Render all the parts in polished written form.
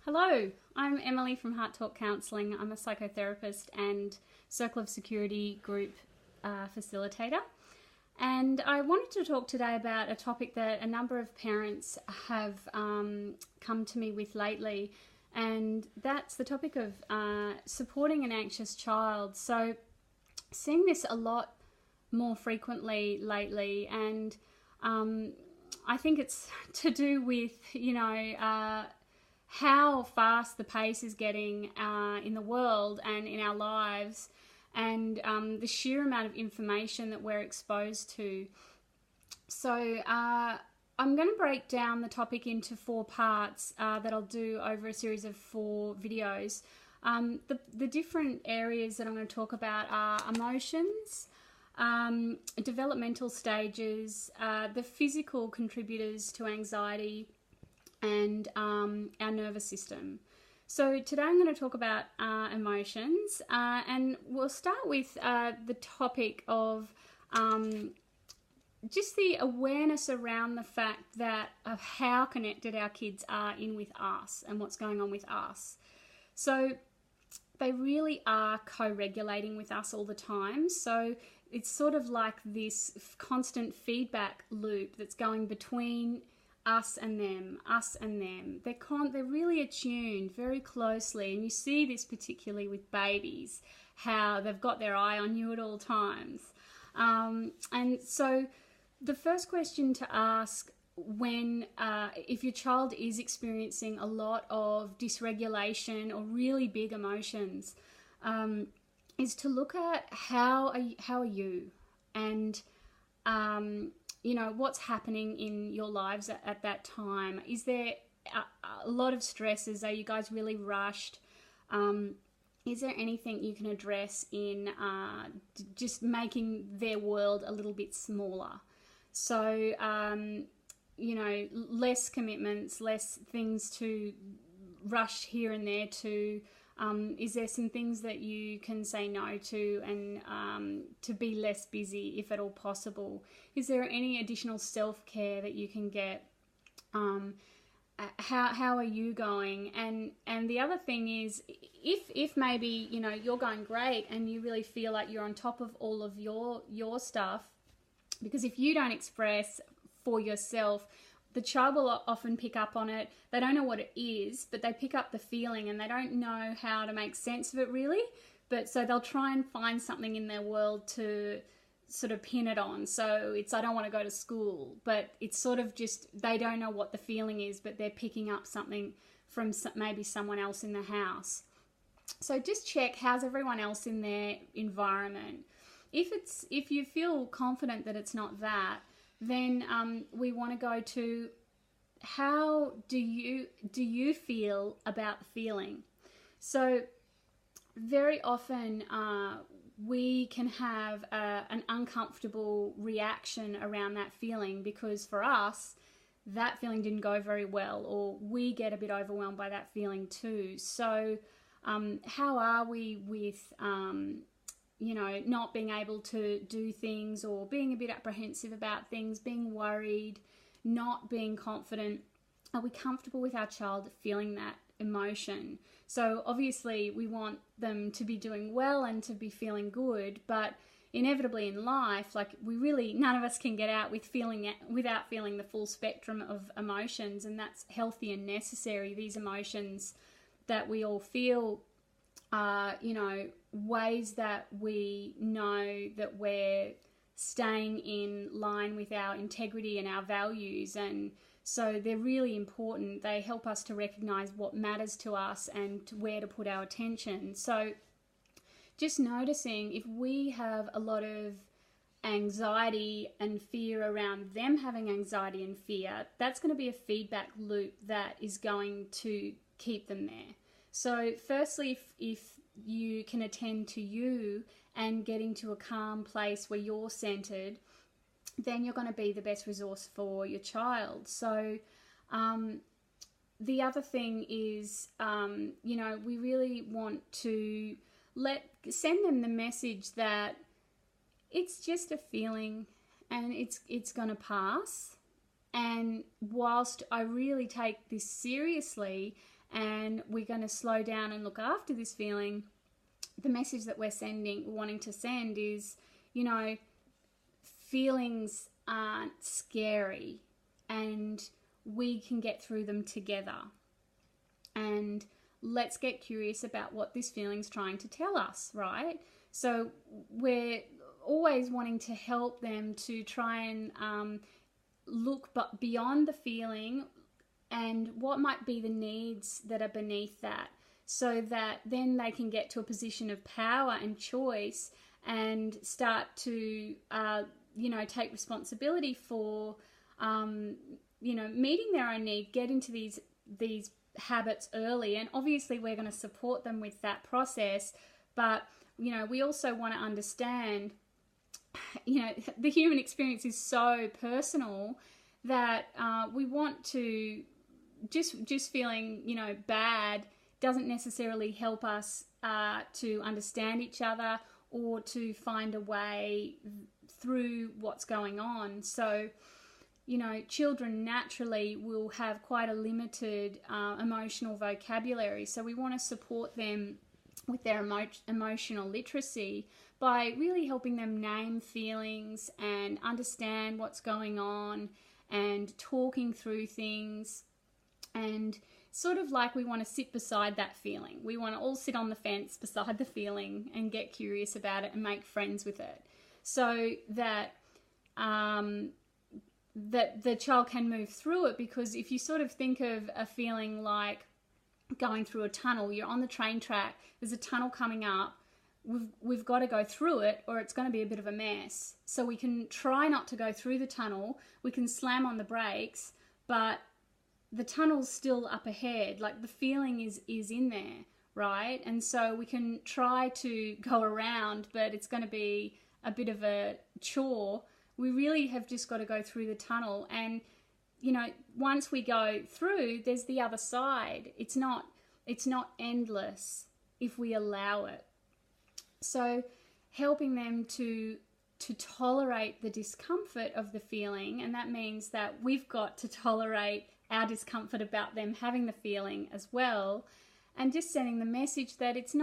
Hello, I'm Emily from Heart Talk Counselling. I'm a psychotherapist and Circle of Security group facilitator. And I wanted to talk today about a topic that a number of parents have come to me with lately, and that's the topic of supporting an anxious child. So seeing this a lot more frequently lately, and I think it's to do with, how fast the pace is getting in the world and in our lives, and the sheer amount of information that we're exposed to. So I'm going to break down the topic into 4 parts that I'll do over a series of 4 videos. The different areas that I'm going to talk about are emotions, developmental stages, the physical contributors to anxiety, and our nervous system. So today I'm going to talk about emotions, and we'll start with the topic of just the awareness around the fact that of how connected our kids are in with us and what's going on with us. So they really are co-regulating with us all the time. So it's sort of like this constant feedback loop that's going between us and them, us and them. They're really attuned very closely, and you see this particularly with babies, how they've got their eye on you at all times. And so the first question to ask when if your child is experiencing a lot of dysregulation or really big emotions, is to look at how are you, and what's happening in your lives at that time. Is there a lot of stresses? Are you guys really rushed? Is there anything you can address in just making their world a little bit smaller? So, less commitments, less things to rush here and there to. Is there some things that you can say no to, and to be less busy if at all possible? Is there any additional self-care that you can get? How are you going? And the other thing is, if maybe you're going great and you really feel like you're on top of all of your stuff, because if you don't express for yourself, the child will often pick up on it. They don't know what it is, but they pick up the feeling and they don't know how to make sense of it really. But so they'll try and find something in their world to sort of pin it on. So it's, I don't want to go to school, but it's sort of just, they don't know what the feeling is, but they're picking up something from maybe someone else in the house. So just check, how's everyone else in their environment? If you feel confident that it's not that, then we want to go to, how do you feel about the feeling? So very often we can have an uncomfortable reaction around that feeling, because for us that feeling didn't go very well, or we get a bit overwhelmed by that feeling too. So how are we with not being able to do things, or being a bit apprehensive about things, being worried, not being confident? Are we comfortable with our child feeling that emotion? So obviously we want them to be doing well and to be feeling good, but inevitably in life, like none of us can get out without feeling the full spectrum of emotions, and that's healthy and necessary. These emotions that we all feel are, ways that we know that we're staying in line with our integrity and our values, and so they're really important. They help us to recognize what matters to us and where to put our attention. So just noticing if we have a lot of anxiety and fear around them having anxiety and fear, that's going to be a feedback loop that is going to keep them there. So firstly, if you can attend to you and getting to a calm place where you're centered, then you're going to be the best resource for your child. So the other thing is, we really want to send them the message that it's just a feeling and it's going to pass. And whilst I really take this seriously and we're going to slow down and look after this feeling, the message that we're wanting to send is, you know, feelings aren't scary and we can get through them together. And let's get curious about what this feeling's trying to tell us, right? So we're always wanting to help them to try and look beyond the feeling and what might be the needs that are beneath that, so that then they can get to a position of power and choice and start to, take responsibility for, meeting their own need, get into these habits early. And obviously we're going to support them with that process, but, we also want to understand, the human experience is so personal that we want to just feeling, bad doesn't necessarily help us to understand each other or to find a way through what's going on. So, children naturally will have quite a limited emotional vocabulary. So we want to support them with their emotional literacy by really helping them name feelings and understand what's going on and talking through things. And sort of like we want to sit beside that feeling. We want to all sit on the fence beside the feeling and get curious about it and make friends with it, so that that the child can move through it. Because if you sort of think of a feeling like going through a tunnel, you're on the train track, there's a tunnel coming up, we've got to go through it or it's going to be a bit of a mess. So we can try not to go through the tunnel, we can slam on the brakes, but the tunnel's still up ahead, like the feeling is in there, right? And so we can try to go around, but it's going to be a bit of a chore. We really have just got to go through the tunnel. And, once we go through, there's the other side. It's not endless if we allow it. So helping them to tolerate the discomfort of the feeling, and that means that we've got to tolerate our discomfort about them having the feeling as well, and just sending the message that it's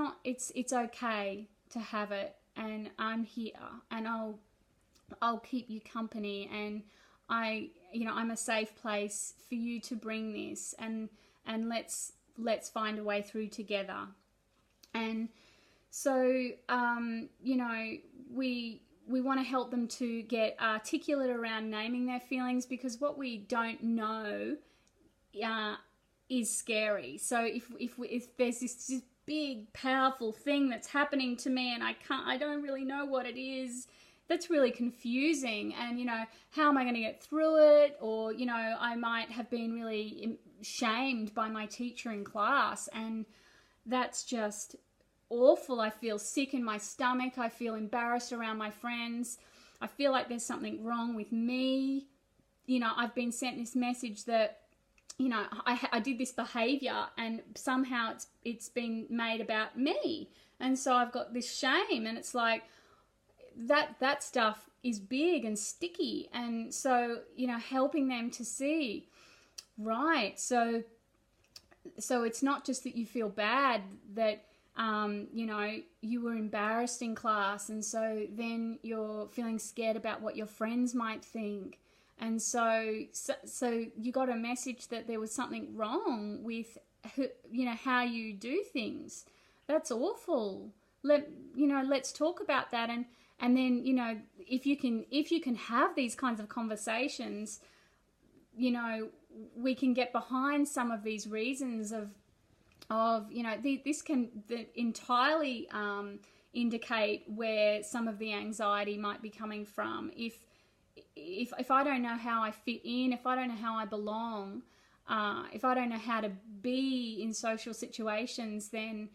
okay to have it, and I'm here, and I'll keep you company, and I'm a safe place for you to bring this, and let's find a way through together. And so we want to help them to get articulate around naming their feelings, because what we don't know is scary. So if there's this big powerful thing that's happening to me and I don't really know what it is, that's really confusing. And how am I going to get through it? Or I might have been really shamed by my teacher in class, and that's just awful. I feel sick in my stomach. I feel embarrassed around my friends. I feel like there's something wrong with me. I've been sent this message that I did this behaviour and somehow it's been made about me, and so I've got this shame, and it's like that stuff is big and sticky. And so helping them to see, right, so it's not just that you feel bad that you were embarrassed in class, and so then you're feeling scared about what your friends might think. And so you got a message that there was something wrong with, how you do things. That's awful. Let's talk about that. And then, if you can have these kinds of conversations, we can get behind some of these reasons of this can entirely indicate where some of the anxiety might be coming from. If I don't know how I fit in, if I don't know how I belong, if I don't know how to be in social situations, then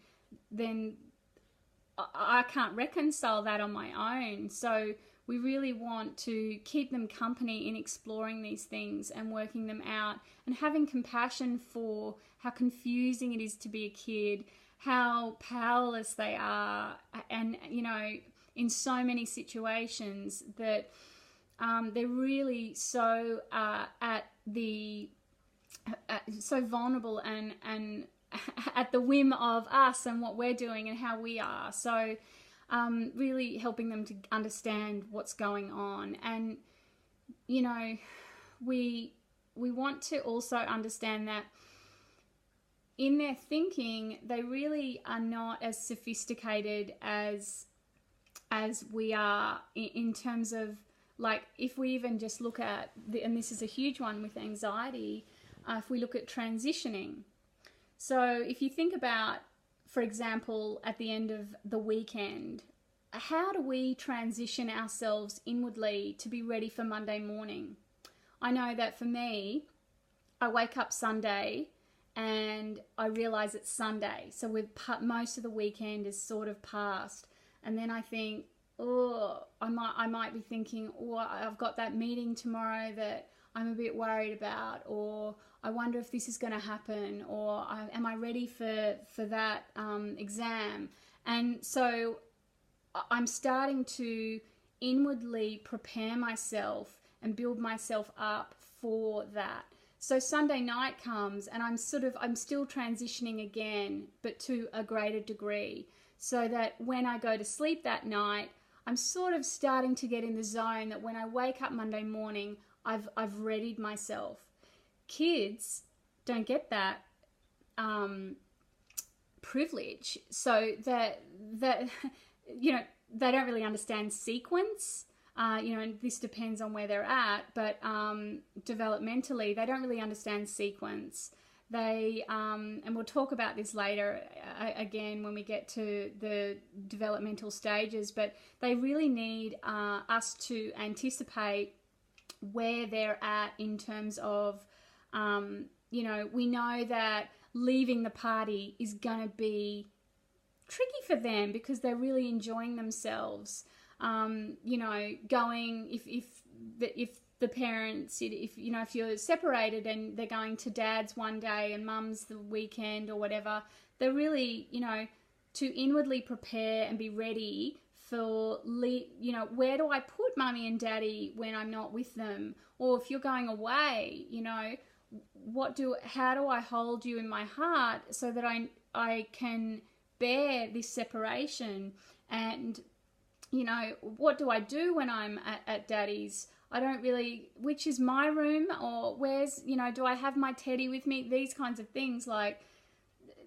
I can't reconcile that on my own. So we really want to keep them company in exploring these things and working them out, and having compassion for how confusing it is to be a kid, how powerless they are, and in so many situations that they're really so so vulnerable and at the whim of us and what we're doing and how we are. So really helping them to understand what's going on. And, you know, we want to also understand that in their thinking, they really are not as sophisticated as we are in terms of, like, if we even just look at, and this is a huge one with anxiety, if we look at transitioning. So if you think about, for example, at the end of the weekend, how do we transition ourselves inwardly to be ready for Monday morning? I know that for me, I wake up Sunday and I realize it's Sunday. So most of the weekend is sort of past. And then I think, I might be thinking, I've got that meeting tomorrow that I'm a bit worried about, or I wonder if this is going to happen, or am I ready for that exam? And so I'm starting to inwardly prepare myself and build myself up for that. So Sunday night comes and I'm still transitioning again, but to a greater degree, so that when I go to sleep that night, I'm sort of starting to get in the zone that when I wake up Monday morning, I've readied myself. Kids don't get that privilege, so that you know, they don't really understand sequence. You know, and this depends on where they're at, but developmentally, they don't really understand sequence. They, and we'll talk about this later again when we get to the developmental stages, but they really need us to anticipate where they're at in terms of, you know, we know that leaving the party is going to be tricky for them because they're really enjoying themselves. You know, going, if the parents, if you're separated and they're going to dad's one day and mum's the weekend or whatever, they're really, you know, to inwardly prepare and be ready for, you know, where do I put mummy and daddy when I'm not with them? Or if you're going away, you know, how do I hold you in my heart so that I can bear this separation? And, you know, what do I do when I'm at daddy's? I don't really, which is my room, or where's, you know, do I have my teddy with me? These kinds of things, like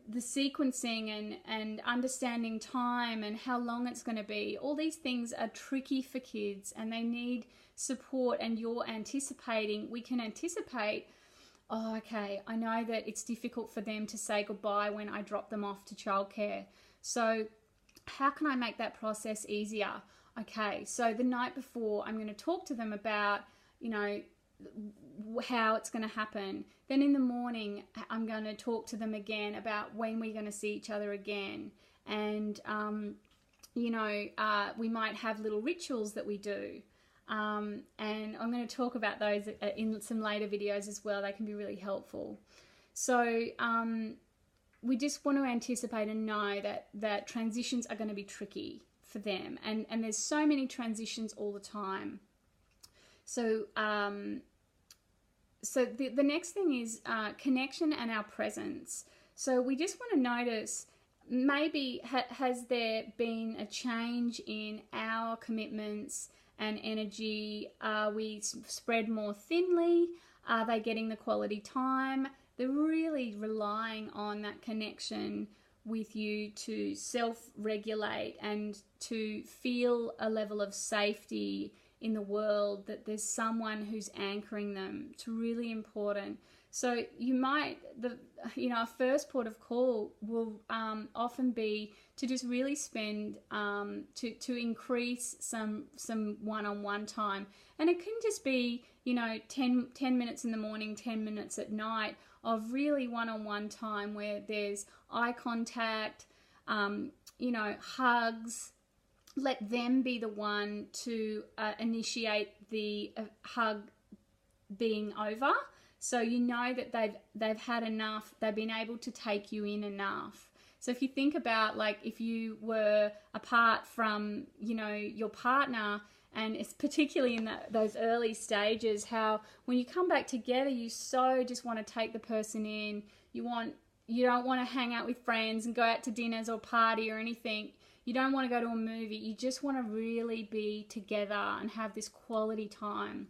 the sequencing and understanding time and how long it's going to be. All these things are tricky for kids and they need support, and you're anticipating, we can anticipate, oh, okay, I know that it's difficult for them to say goodbye when I drop them off to childcare. So how can I make that process easier? Okay, so the night before, I'm going to talk to them about, you know, how it's going to happen. Then in the morning, I'm going to talk to them again about when we're going to see each other again. And, you know, we might have little rituals that we do. And I'm going to talk about those in some later videos as well. They can be really helpful. So we just want to anticipate and know that transitions are going to be tricky for them, and there's so many transitions all the time. So so the next thing is connection and our presence. So we just want to notice, maybe has there been a change in our commitments and energy? Are we spread more thinly? Are they getting the quality time? They're really relying on that connection with you to self-regulate and to feel a level of safety in the world, that there's someone who's anchoring them. It's really important. So you might, our first port of call will often be to just really spend, to increase some one-on-one time. And it can just be, 10 minutes in the morning, 10 minutes at night of really one-on-one time where there's eye contact, hugs. Let them be the one to initiate the hug being over. So you know that they've had enough, they've been able to take you in enough. So if you think about, like, if you were apart from, your partner, and it's particularly in those early stages, how when you come back together, you so just want to take the person in. You want, you don't want to hang out with friends and go out to dinners or party or anything. You don't want to go to a movie. You just want to really be together and have this quality time.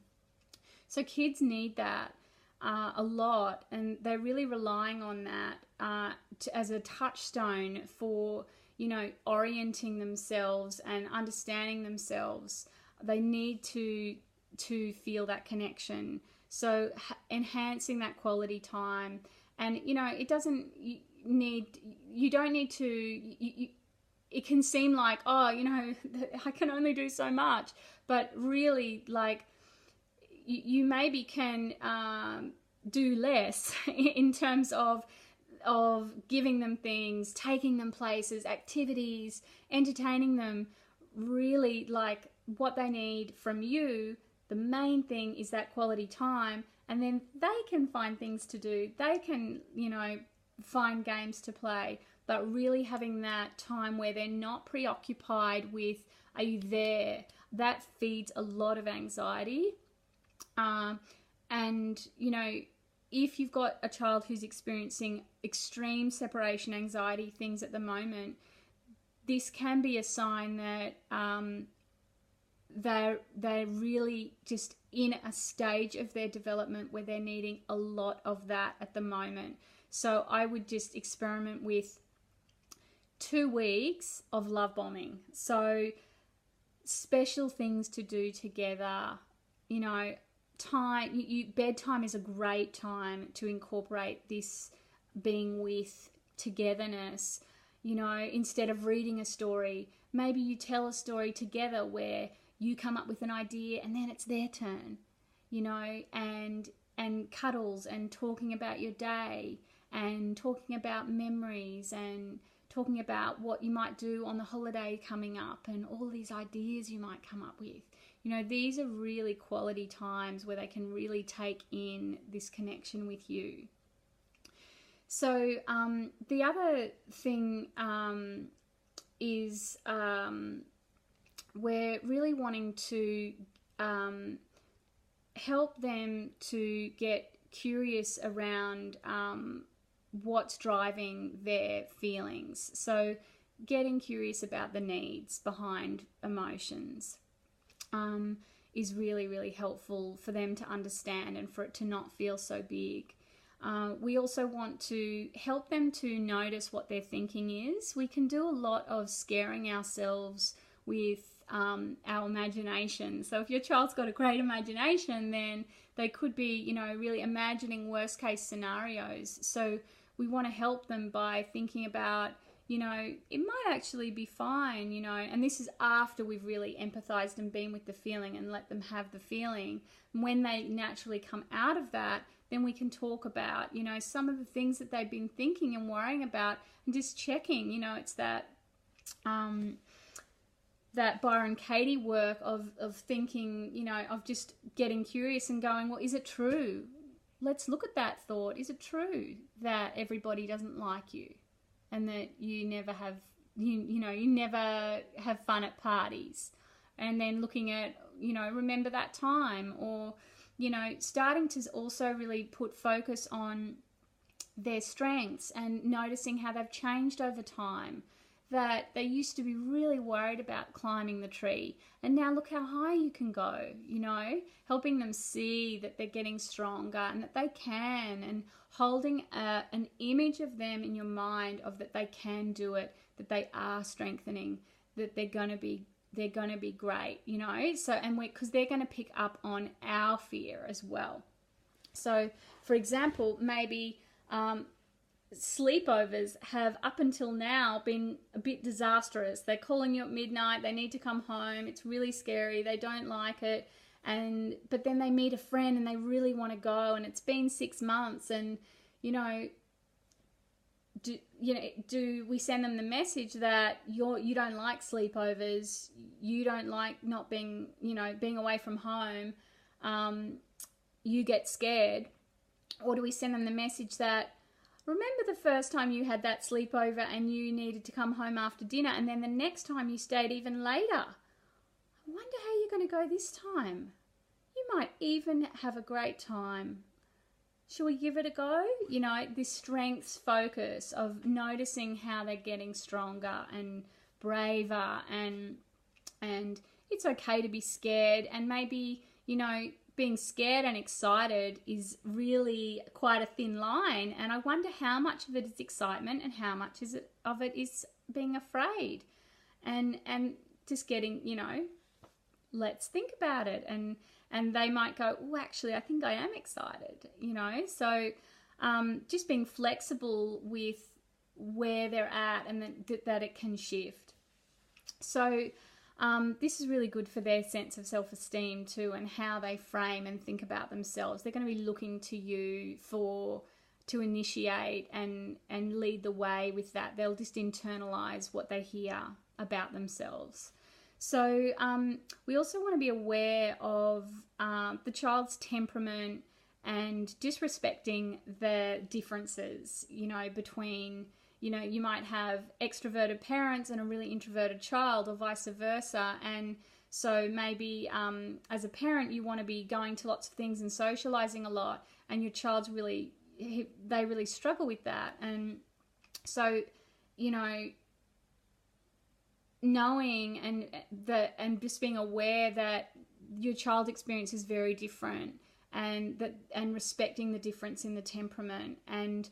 So kids need that a lot, and they're really relying on that as a touchstone for, you know, orienting themselves and understanding themselves. They need to feel that connection. So enhancing that quality time. And, you know, it doesn't need, you don't need to, it can seem like, oh, you know, I can only do so much. But really, like, you maybe can do less in terms of giving them things, taking them places, activities, entertaining them. Really, like, what they need from you, the main thing is that quality time. And then they can find things to do. They can, you know, find games to play. But really having that time where they're not preoccupied with, are you there? That feeds a lot of anxiety. And, you know, if you've got a child who's experiencing extreme separation anxiety things at the moment, this can be a sign that they're really just in a stage of their development where they're needing a lot of that at the moment. So I would just experiment with 2 weeks of love bombing. So special things to do together, you know, time, bedtime is a great time to incorporate this being with togetherness. You know, instead of reading a story, maybe you tell a story together where you come up with an idea and then it's their turn, you know, and cuddles and talking about your day and talking about memories and talking about what you might do on the holiday coming up and all these ideas you might come up with. You know, these are really quality times where they can really take in this connection with you. So the other thing is we're really wanting to help them to get curious around what's driving their feelings. So getting curious about the needs behind emotions is really, really helpful for them to understand and for it to not feel so big. We also want to help them to notice what their thinking is. We can do a lot of scaring ourselves with our imagination. So if your child's got a great imagination, then they could be, you know, really imagining worst case scenarios. So we want to help them by thinking about, you know, it might actually be fine, you know, and this is after we've really empathized and been with the feeling and let them have the feeling. And when they naturally come out of that, then we can talk about, you know, some of the things that they've been thinking and worrying about and just checking, you know, it's that that Byron Katie work of thinking, you know, of just getting curious and going, well, is it true? Let's look at that thought. Is it true that everybody doesn't like you and that you never have, you never have fun at parties? And then looking at, you know, remember that time, or, you know, starting to also really put focus on their strengths and noticing how they've changed over time. That they used to be really worried about climbing the tree, and now look how high you can go, you know, helping them see that they're getting stronger and that they can, and holding an image of them in your mind of that they can do it, that they are strengthening, that they're going to be great, you know. So, and because they're going to pick up on our fear as well. So, for example, maybe sleepovers have up until now been a bit disastrous. They're calling you at midnight, they need to come home, it's really scary, they don't like it, but then they meet a friend and they really want to go, and it's been 6 months, and you know, do we send them the message that you don't like sleepovers, you don't like not being, you know, being away from home, you get scared? Or do we send them the message that, remember the first time you had that sleepover and you needed to come home after dinner, and then the next time you stayed even later? I wonder how you're going to go this time. You might even have a great time. shall we give it a go? You know, this strengths focus of noticing how they're getting stronger and braver, and it's okay to be scared, and maybe, you know, being scared and excited is really quite a thin line, and I wonder how much of it is excitement and how much of it is being afraid, and just getting, you know, let's think about it, and they might go, oh, actually, I think I am excited, you know. So just being flexible with where they're at, and that it can shift. So this is really good for their sense of self-esteem too, and how they frame and think about themselves. They're going to be looking to you to initiate and lead the way with that. They'll just internalize what they hear about themselves. So we also want to be aware of the child's temperament, and disrespecting the differences, you know, between, you know, you might have extroverted parents and a really introverted child, or vice versa. And so maybe as a parent, you want to be going to lots of things and socializing a lot, and your child's they really struggle with that. And so, you know, knowing and just being aware that your child experience is very different, and respecting the difference in the temperament, and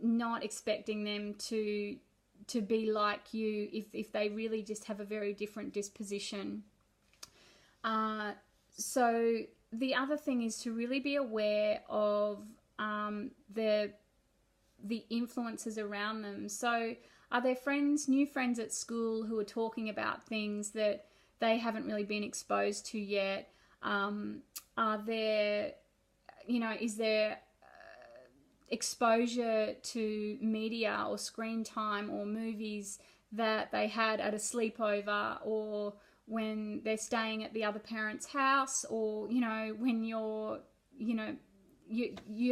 not expecting them to be like you if they really just have a very different disposition. So the other thing is to really be aware of the influences around them. So are there new friends at school who are talking about things that they haven't really been exposed to yet? Are there, you know, is there exposure to media or screen time or movies that they had at a sleepover, or when they're staying at the other parent's house, or, you know, when you're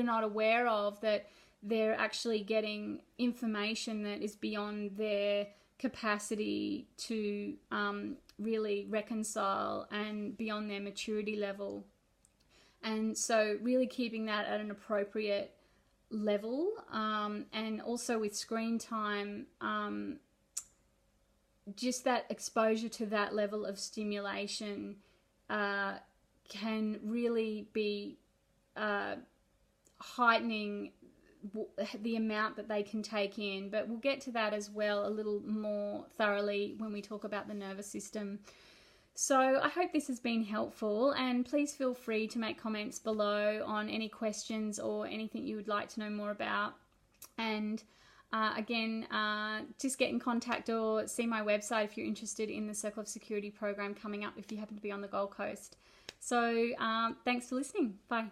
not aware of that, they're actually getting information that is beyond their capacity to really reconcile, and beyond their maturity level. And so really keeping that at an appropriate level, and also with screen time, just that exposure to that level of stimulation can really be heightening the amount that they can take in. But we'll get to that as well a little more thoroughly when we talk about the nervous system. So I hope this has been helpful, and please feel free to make comments below on any questions or anything you would like to know more about. And again, just get in contact or see my website if you're interested in the Circle of Security program coming up if you happen to be on the Gold Coast. So thanks for listening. Bye.